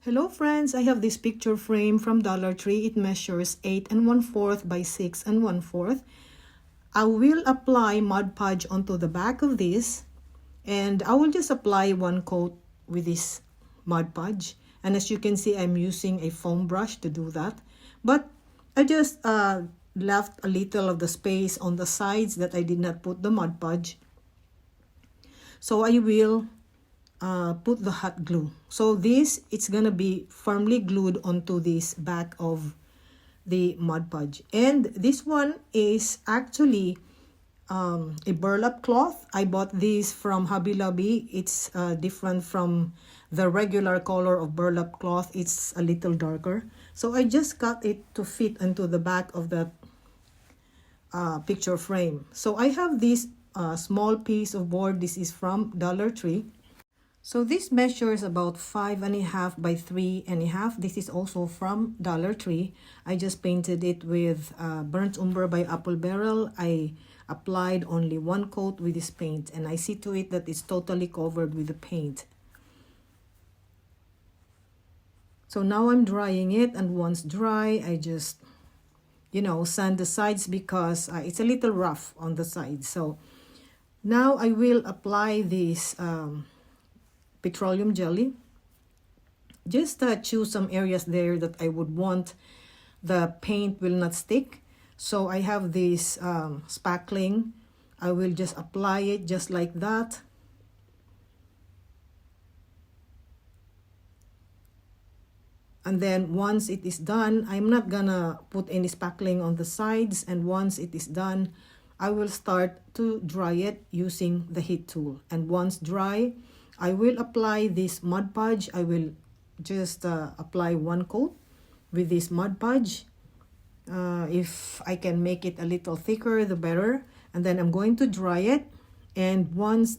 Hello friends, I have this picture frame from Dollar Tree. It measures 8 1/4 by 6 1/4. I will apply Mod Podge onto the back of this, and I will just apply one coat with this Mod Podge. And as you can see, I'm using a foam brush to do that. But I just left a little of the space on the sides that I did not put the Mod Podge. So I will put the hot glue. So this, it's gonna be firmly glued onto this back of the Mod Podge. And this one is actually a burlap cloth. I bought this from Hobby Lobby. It's different from the regular color of burlap cloth. It's a little darker. So I just cut it to fit into the back of the picture frame. So I have this small piece of board. This is from Dollar Tree. So this measures about 5 1/2 by 3 1/2. This is also from Dollar Tree. I just painted it with Burnt Umber by Apple Barrel. I applied only one coat with this paint, and I see to it that it's totally covered with the paint. So now I'm drying it, and once dry, I just, sand the sides because it's a little rough on the sides. So now I will apply this petroleum jelly. Just choose some areas there that I would want the paint will not stick. So I have this spackling. I will just apply it just like that. And then once it is done, I'm not gonna put any spackling on the sides. And once it is done, I will start to dry it using the heat tool. And once dry, I will apply this Mod Podge. I will just apply one coat with this Mod Podge. If I can make it a little thicker, the better. And then I'm going to dry it. And once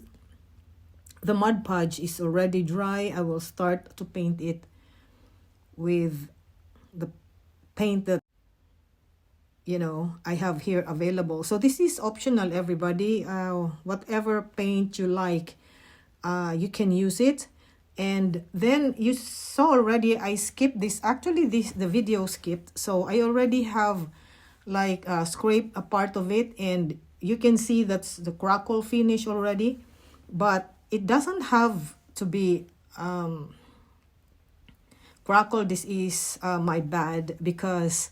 the Mod Podge is already dry, I will start to paint it with the paint that I have here available. So this is optional, everybody. Whatever paint you like, you can use it. And then you saw already I skipped this. Actually, the video skipped, so I already have like scraped a part of it, and you can see that's the crackle finish already. But it doesn't have to be crackle. This is my bad, because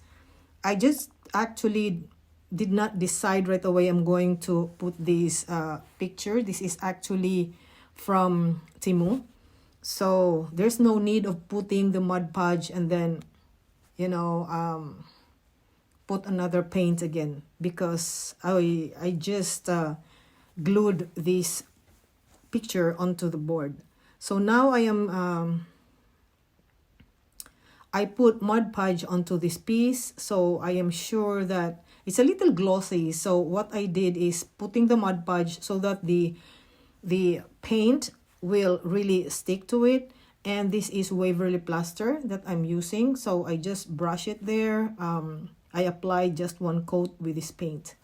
I just actually did not decide right away I'm going to put this picture. This is actually from Temu. So there's no need of putting the Mod Podge and then, put another paint again, because I just glued this picture onto the board. So now I put Mod Podge onto this piece, so I am sure that it's a little glossy. So what I did is putting the Mod Podge so that the paint will really stick to it. And this is Waverly plaster that I'm using, so I just brush it there. I applied just one coat with this paint.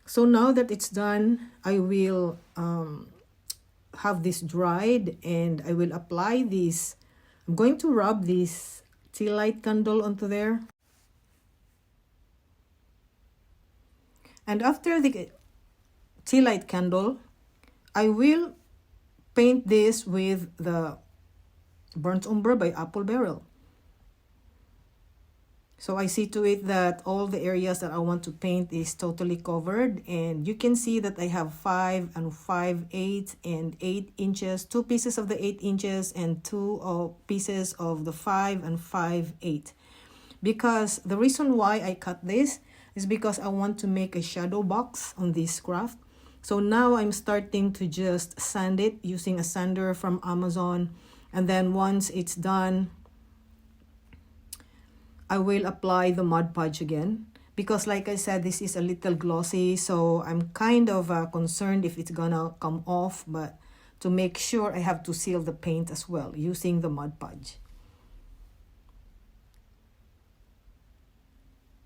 So now that it's done, I will have this dried, and I will apply this. I'm going to rub this tea light candle onto there. And after the tea light candle, I will paint this with the Burnt Umber by Apple Barrel. So I see to it that all the areas that I want to paint is totally covered. And you can see that I have 5 5/8 and 8 inches, 2 pieces of the 8 inches and 2 pieces of the 5 5/8. Because the reason why I cut this is because I want to make a shadow box on this craft. So now I'm starting to just sand it using a sander from Amazon. And then once it's done, I will apply the Mod Podge again. Because like I said, this is a little glossy, so I'm kind of concerned if it's gonna come off. But to make sure, I have to seal the paint as well using the Mod Podge.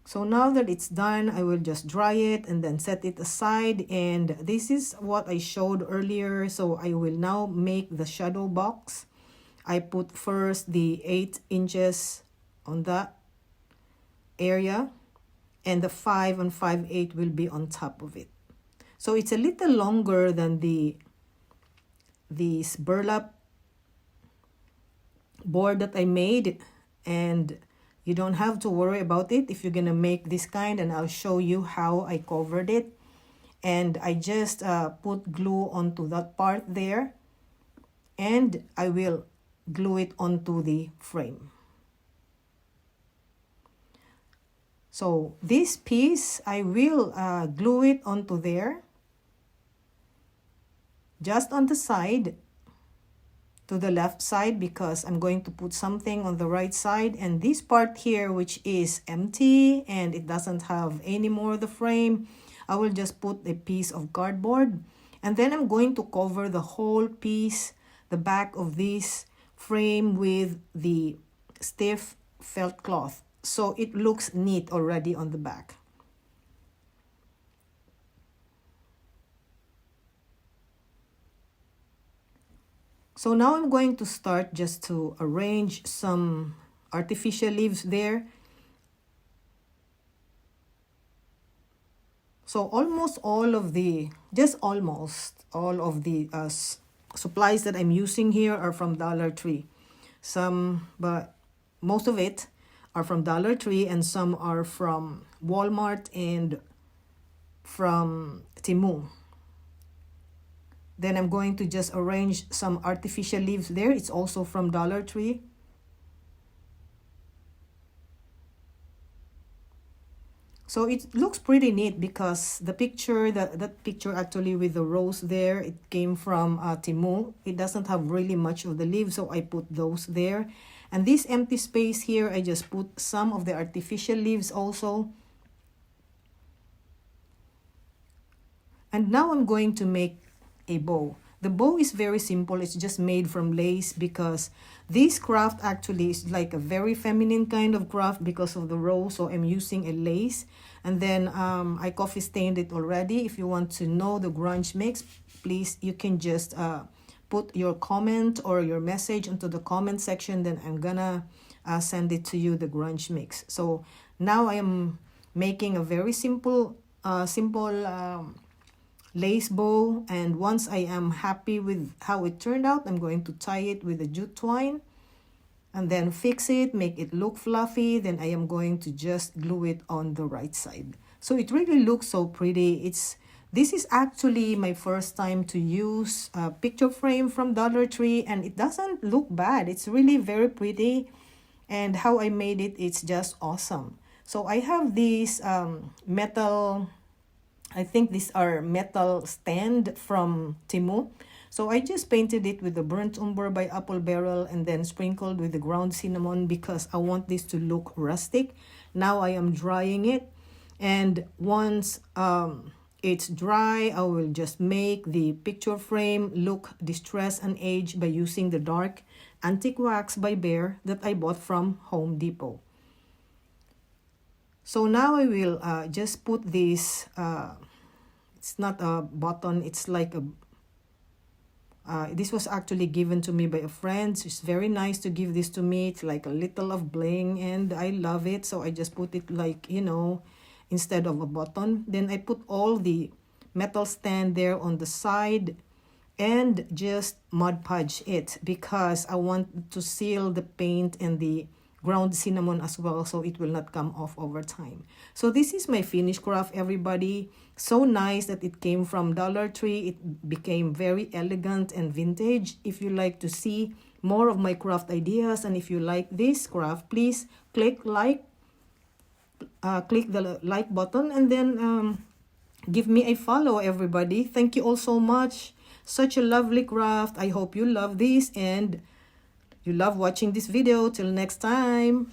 So now that it's done, I will just dry it and then set it aside. And this is what I showed earlier. So I will now make the shadow box. I put first the 8 inches on that area, and the 5 and 5/8 will be on top of it. So it's a little longer than this burlap board that I made, and you don't have to worry about it if you're gonna make this kind, and I'll show you how I covered it. And I just put glue onto that part there, and I will glue it onto the frame. So this piece, I will glue it onto there, just on the side, to the left side, because I'm going to put something on the right side. And this part here, which is empty and it doesn't have any more of the frame, I will just put a piece of cardboard, and then I'm going to cover the whole piece, the back of this frame, with the stiff felt cloth, so it looks neat already on the back. So now I'm going to start just to arrange some artificial leaves there. So almost all of the supplies that I'm using here are from Dollar Tree. Some, but most of it are from Dollar Tree, and some are from Walmart and from Temu. Then I'm going to just arrange some artificial leaves there. It's also from Dollar Tree. So it looks pretty neat, because the picture, that picture actually with the rose there, it came from Temu. It doesn't have really much of the leaves, so I put those there. And this empty space here, I just put some of the artificial leaves also. And now I'm going to make a bow. The bow is very simple. It's just made from lace, because this craft actually is like a very feminine kind of craft because of the rose. So I'm using a lace, and then I coffee stained it already. If you want to know the grunge mix, please, you can just put your comment or your message into the comment section. Then I'm gonna send it to you, the grunge mix. So now I am making a very simple lace bow, and once I am happy with how it turned out, I'm going to tie it with the jute twine and then fix it, make it look fluffy. Then I am going to just glue it on the right side. So it really looks so pretty. This is actually my first time to use a picture frame from Dollar Tree, and it doesn't look bad. It's really very pretty, and how I made it, it's just awesome. So I have these metal, I think these are metal stand from Temu. So I just painted it with the burnt umber by Apple Barrel, and then sprinkled with the ground cinnamon, because I want this to look rustic. Now I am drying it, and once it's dry, I will just make the picture frame look distressed and aged by using the dark antique wax by Behr that I bought from Home Depot. So now I will just put this, it's not a button, it's like a, this was actually given to me by a friend. It's very nice to give this to me. It's like a little of bling, and I love it. So I just put it like, you know, instead of a button. Then I put all the metal stand there on the side, and just Mod Podge it, because I want to seal the paint and the ground cinnamon as well, so it will not come off over time. So this is my finished craft, everybody. So nice that it came from Dollar Tree. It became very elegant and vintage. If you like to see more of my craft ideas, and if you like this craft, please click the like button, and then give me a follow, everybody. Thank you all so much. Such a lovely craft. I hope you love this and you love watching this video. Till next time.